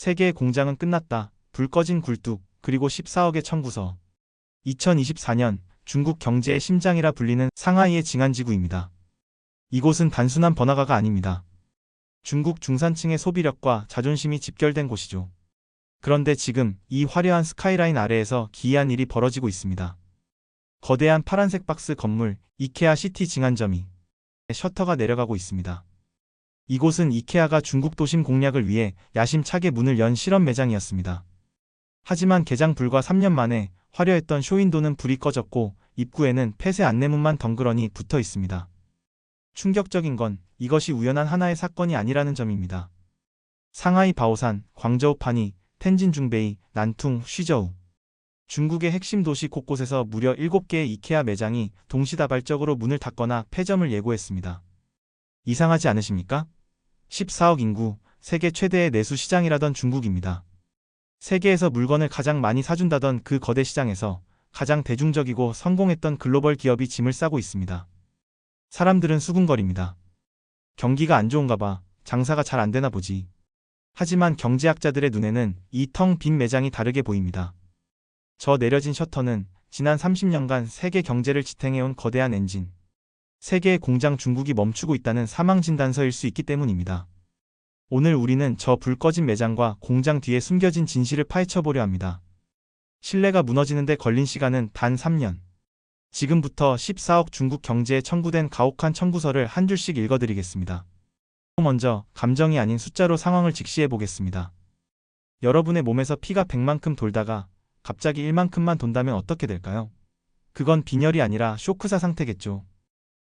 3개의 공장은 끝났다. 불 꺼진 굴뚝, 그리고 14억의 청구서. 2024년 중국 경제의 심장이라 불리는 상하이의 징안지구입니다. 이곳은 단순한 번화가가 아닙니다. 중국 중산층의 소비력과 자존심이 집결된 곳이죠. 그런데 지금 이 화려한 스카이라인 아래에서 기이한 일이 벌어지고 있습니다. 거대한 파란색 박스 건물 이케아 시티 징안점이 셔터가 내려가고 있습니다. 이곳은 이케아가 중국 도심 공략을 위해 야심차게 문을 연 실험 매장이었습니다. 하지만 개장 불과 3년 만에 화려했던 쇼윈도는 불이 꺼졌고 입구에는 폐쇄 안내문만 덩그러니 붙어 있습니다. 충격적인 건 이것이 우연한 하나의 사건이 아니라는 점입니다. 상하이 바오산, 광저우 파니, 텐진 중베이, 난퉁, 쉬저우. 중국의 핵심 도시 곳곳에서 무려 7개의 이케아 매장이 동시다발적으로 문을 닫거나 폐점을 예고했습니다. 이상하지 않으십니까? 14억 인구, 세계 최대의 내수 시장이라던 중국입니다. 세계에서 물건을 가장 많이 사준다던 그 거대 시장에서 가장 대중적이고 성공했던 글로벌 기업이 짐을 싸고 있습니다. 사람들은 수군거립니다. 경기가 안 좋은가 봐. 장사가 잘 안 되나 보지. 하지만 경제학자들의 눈에는 이 텅 빈 매장이 다르게 보입니다. 저 내려진 셔터는 지난 30년간 세계 경제를 지탱해온 거대한 엔진. 세계의 공장 중국이 멈추고 있다는 사망진단서일 수 있기 때문입니다. 오늘 우리는 저 불 꺼진 매장과 공장 뒤에 숨겨진 진실을 파헤쳐보려 합니다. 신뢰가 무너지는데 걸린 시간은 단 3년. 지금부터 14억 중국 경제에 청구된 가혹한 청구서를 한 줄씩 읽어드리겠습니다. 먼저 감정이 아닌 숫자로 상황을 직시해 보겠습니다. 여러분의 몸에서 피가 100만큼 돌다가 갑자기 1만큼만 돈다면 어떻게 될까요? 그건 빈혈이 아니라 쇼크사 상태겠죠.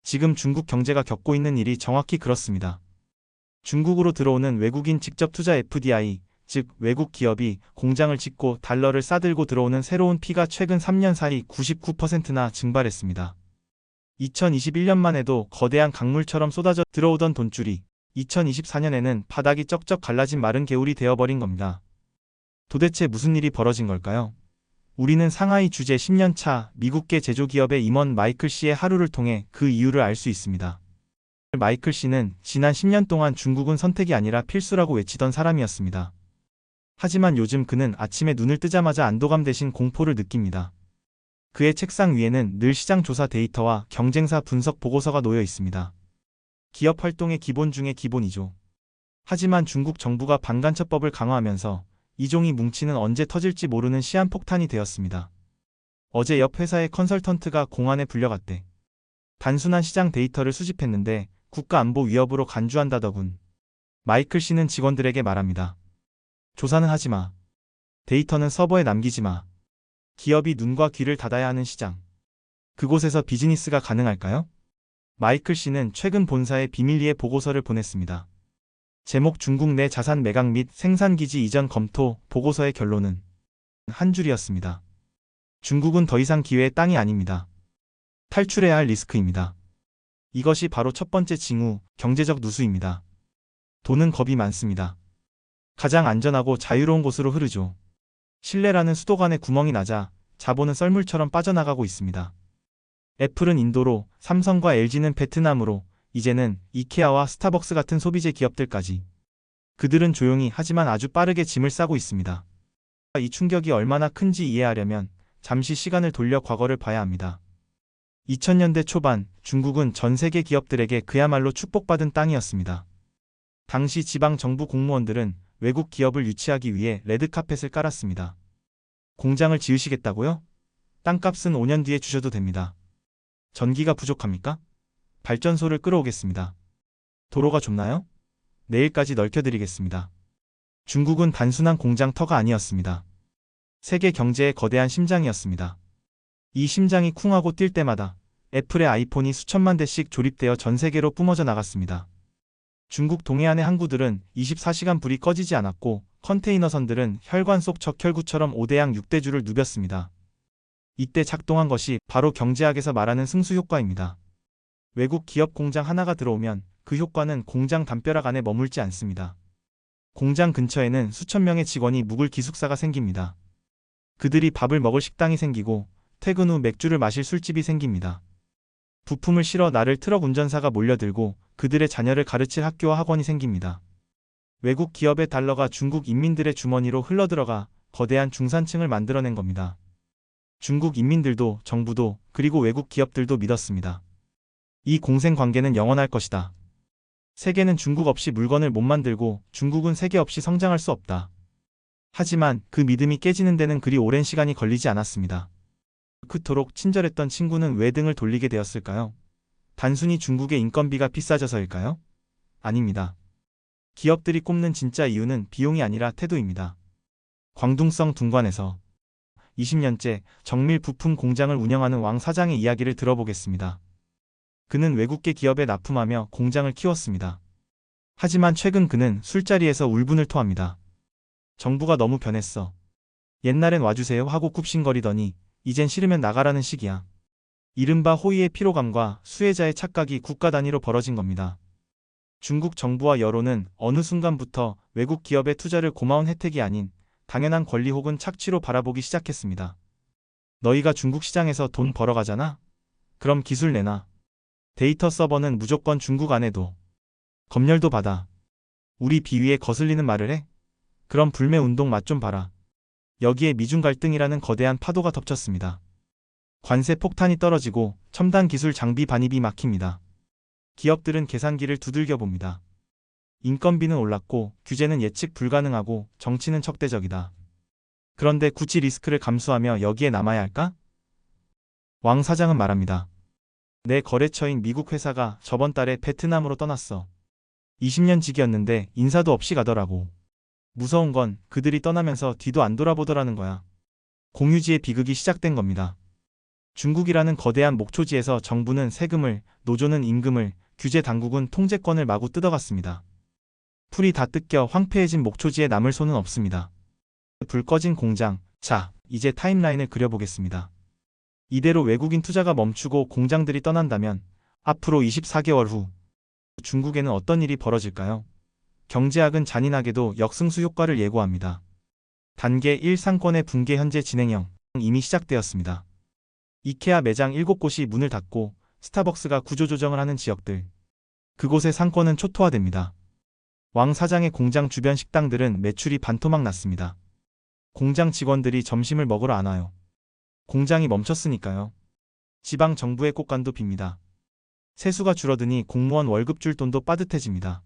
지금 중국 경제가 겪고 있는 일이 정확히 그렇습니다. 중국으로 들어오는 외국인 직접 투자 FDI, 즉 외국 기업이 공장을 짓고 달러를 싸들고 들어오는 새로운 피가 최근 3년 사이 99%나 증발했습니다. 2021년만 해도 거대한 강물처럼 쏟아져 들어오던 돈줄이 2024년에는 바닥이 쩍쩍 갈라진 마른 개울이 되어버린 겁니다. 도대체 무슨 일이 벌어진 걸까요? 우리는 상하이 주재 10년차 미국계 제조기업의 임원 마이클 씨의 하루를 통해 그 이유를 알 수 있습니다. 마이클 씨는 지난 10년 동안 중국은 선택이 아니라 필수라고 외치던 사람이었습니다. 하지만 요즘 그는 아침에 눈을 뜨자마자 안도감 대신 공포를 느낍니다. 그의 책상 위에는 늘 시장 조사 데이터와 경쟁사 분석 보고서가 놓여 있습니다. 기업 활동의 기본 중의 기본이죠. 하지만 중국 정부가 반간첩법을 강화하면서 이 종이 뭉치는 언제 터질지 모르는 시한폭탄이 되었습니다. 어제 옆 회사의 컨설턴트가 공안에 불려갔대. 단순한 시장 데이터를 수집했는데 국가안보 위협으로 간주한다더군. 마이클 씨는 직원들에게 말합니다. 조사는 하지 마. 데이터는 서버에 남기지 마. 기업이 눈과 귀를 닫아야 하는 시장. 그곳에서 비즈니스가 가능할까요? 마이클 씨는 최근 본사에 비밀리에 보고서를 보냈습니다. 제목 중국 내 자산 매각 및 생산기지 이전 검토 보고서의 결론은 한 줄이었습니다. 중국은 더 이상 기회의 땅이 아닙니다. 탈출해야 할 리스크입니다. 이것이 바로 첫 번째 징후, 경제적 누수입니다. 돈은 겁이 많습니다. 가장 안전하고 자유로운 곳으로 흐르죠. 신뢰라는 수도관에 구멍이 나자 자본은 썰물처럼 빠져나가고 있습니다. 애플은 인도로, 삼성과 LG는 베트남으로, 이제는 이케아와 스타벅스 같은 소비재 기업들까지. 그들은 조용히 하지만 아주 빠르게 짐을 싸고 있습니다. 이 충격이 얼마나 큰지 이해하려면 잠시 시간을 돌려 과거를 봐야 합니다. 2000년대 초반 중국은 전 세계 기업들에게 그야말로 축복받은 땅이었습니다. 당시 지방 정부 공무원들은 외국 기업을 유치하기 위해 레드카펫을 깔았습니다. 공장을 지으시겠다고요? 땅값은 5년 뒤에 주셔도 됩니다. 전기가 부족합니까? 발전소를 끌어오겠습니다. 도로가 좁나요? 내일까지 넓혀드리겠습니다. 중국은 단순한 공장 터가 아니었습니다. 세계 경제의 거대한 심장이었습니다. 이 심장이 쿵하고 뛸 때마다 애플의 아이폰이 수천만 대씩 조립되어 전 세계로 뿜어져 나갔습니다. 중국 동해안의 항구들은 24시간 불이 꺼지지 않았고 컨테이너선들은 혈관 속 적혈구처럼 5대양 6대주를 누볐습니다. 이때 작동한 것이 바로 경제학에서 말하는 승수 효과입니다. 외국 기업 공장 하나가 들어오면 그 효과는 공장 담벼락 안에 머물지 않습니다. 공장 근처에는 수천 명의 직원이 묵을 기숙사가 생깁니다. 그들이 밥을 먹을 식당이 생기고 퇴근 후 맥주를 마실 술집이 생깁니다. 부품을 실어 나를 트럭 운전사가 몰려들고 그들의 자녀를 가르칠 학교와 학원이 생깁니다. 외국 기업의 달러가 중국 인민들의 주머니로 흘러들어가 거대한 중산층을 만들어낸 겁니다. 중국 인민들도 정부도 그리고 외국 기업들도 믿었습니다. 이 공생 관계는 영원할 것이다. 세계는 중국 없이 물건을 못 만들고 중국은 세계 없이 성장할 수 없다. 하지만 그 믿음이 깨지는 데는 그리 오랜 시간이 걸리지 않았습니다. 그토록 친절했던 친구는 왜 등을 돌리게 되었을까요? 단순히 중국의 인건비가 비싸져서일까요? 아닙니다. 기업들이 꼽는 진짜 이유는 비용이 아니라 태도입니다. 광둥성 둥관에서 20년째 정밀 부품 공장을 운영하는 왕 사장의 이야기를 들어보겠습니다. 그는 외국계 기업에 납품하며 공장을 키웠습니다. 하지만 최근 그는 술자리에서 울분을 토합니다. 정부가 너무 변했어. 옛날엔 와주세요 하고 굽신거리더니 이젠 싫으면 나가라는 식이야. 이른바 호의의 피로감과 수혜자의 착각이 국가 단위로 벌어진 겁니다. 중국 정부와 여론은 어느 순간부터 외국 기업의 투자를 고마운 혜택이 아닌 당연한 권리 혹은 착취로 바라보기 시작했습니다. 너희가 중국 시장에서 돈 벌어가잖아? 그럼 기술 내놔. 데이터 서버는 무조건 중국 안에 둬. 검열도 받아. 우리 비위에 거슬리는 말을 해? 그럼 불매 운동 맛 좀 봐라. 여기에 미중 갈등이라는 거대한 파도가 덮쳤습니다. 관세 폭탄이 떨어지고 첨단 기술 장비 반입이 막힙니다. 기업들은 계산기를 두들겨 봅니다. 인건비는 올랐고 규제는 예측 불가능하고 정치는 적대적이다. 그런데 굳이 리스크를 감수하며 여기에 남아야 할까? 왕 사장은 말합니다. 내 거래처인 미국 회사가 저번 달에 베트남으로 떠났어. 20년 지기였는데 인사도 없이 가더라고. 무서운 건 그들이 떠나면서 뒤도 안 돌아보더라는 거야. 공유지의 비극이 시작된 겁니다. 중국이라는 거대한 목초지에서 정부는 세금을, 노조는 임금을, 규제 당국은 통제권을 마구 뜯어갔습니다. 풀이 다 뜯겨 황폐해진 목초지에 남을 손은 없습니다. 불 꺼진 공장. 자, 이제 타임라인을 그려보겠습니다. 이대로 외국인 투자가 멈추고 공장들이 떠난다면 앞으로 24개월 후 중국에는 어떤 일이 벌어질까요? 경제학은 잔인하게도 역승수 효과를 예고합니다. 단계 1 상권의 붕괴 현재 진행형 이미 시작되었습니다. 이케아 매장 7곳이 문을 닫고 스타벅스가 구조조정을 하는 지역들. 그곳의 상권은 초토화됩니다. 왕 사장의 공장 주변 식당들은 매출이 반토막 났습니다. 공장 직원들이 점심을 먹으러 안 와요. 공장이 멈췄으니까요. 지방 정부의 꽃간도 빕니다. 세수가 줄어드니 공무원 월급 줄 돈도 빠듯해집니다.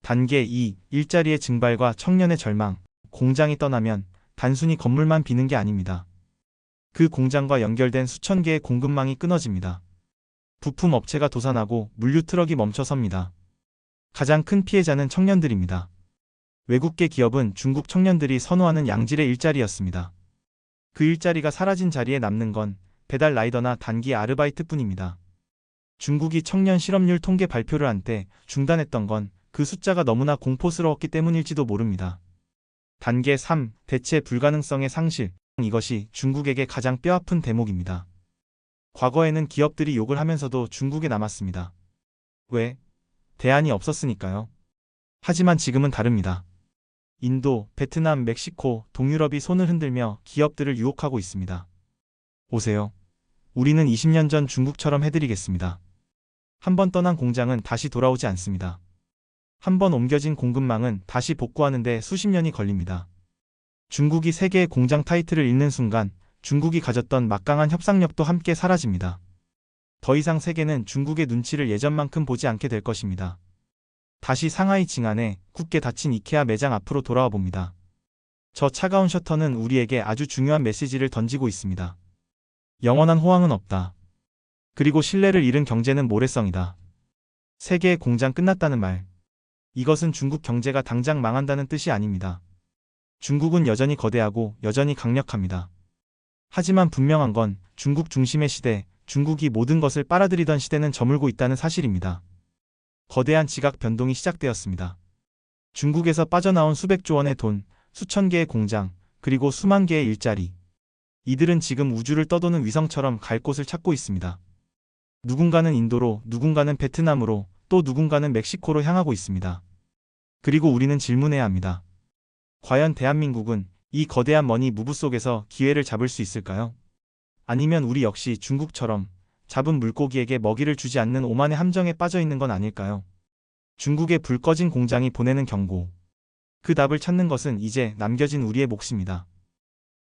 단계 2 일자리의 증발과 청년의 절망. 공장이 떠나면 단순히 건물만 비는 게 아닙니다. 그 공장과 연결된 수천 개의 공급망이 끊어집니다. 부품 업체가 도산하고 물류 트럭이 멈춰섭니다. 가장 큰 피해자는 청년들입니다. 외국계 기업은 중국 청년들이 선호하는 양질의 일자리였습니다. 그 일자리가 사라진 자리에 남는 건 배달 라이더나 단기 아르바이트뿐입니다. 중국이 청년 실업률 통계 발표를 한 때 중단했던 건 그 숫자가 너무나 공포스러웠기 때문일지도 모릅니다. 단계 3. 대체 불가능성의 상실. 이것이 중국에게 가장 뼈아픈 대목입니다. 과거에는 기업들이 욕을 하면서도 중국에 남았습니다. 왜? 대안이 없었으니까요. 하지만 지금은 다릅니다. 인도, 베트남, 멕시코, 동유럽이 손을 흔들며 기업들을 유혹하고 있습니다. 오세요. 우리는 20년 전 중국처럼 해드리겠습니다. 한 번 떠난 공장은 다시 돌아오지 않습니다. 한 번 옮겨진 공급망은 다시 복구하는데 수십 년이 걸립니다. 중국이 세계의 공장 타이틀을 잃는 순간 중국이 가졌던 막강한 협상력도 함께 사라집니다. 더 이상 세계는 중국의 눈치를 예전만큼 보지 않게 될 것입니다. 다시 상하이 징안에 굳게 닫힌 이케아 매장 앞으로 돌아와 봅니다. 저 차가운 셔터는 우리에게 아주 중요한 메시지를 던지고 있습니다. 영원한 호황은 없다. 그리고 신뢰를 잃은 경제는 모래성이다. 세계의 공장 끝났다는 말. 이것은 중국 경제가 당장 망한다는 뜻이 아닙니다. 중국은 여전히 거대하고 여전히 강력합니다. 하지만 분명한 건 중국 중심의 시대, 중국이 모든 것을 빨아들이던 시대는 저물고 있다는 사실입니다. 거대한 지각 변동이 시작되었습니다. 중국에서 빠져나온 수백조 원의 돈, 수천 개의 공장, 그리고 수만 개의 일자리. 이들은 지금 우주를 떠도는 위성처럼 갈 곳을 찾고 있습니다. 누군가는 인도로, 누군가는 베트남으로, 또 누군가는 멕시코로 향하고 있습니다. 그리고 우리는 질문해야 합니다. 과연 대한민국은 이 거대한 머니 무브 속에서 기회를 잡을 수 있을까요? 아니면 우리 역시 중국처럼 잡은 물고기에게 먹이를 주지 않는 오만의 함정에 빠져 있는 건 아닐까요? 중국의 불 꺼진 공장이 보내는 경고. 그 답을 찾는 것은 이제 남겨진 우리의 몫입니다.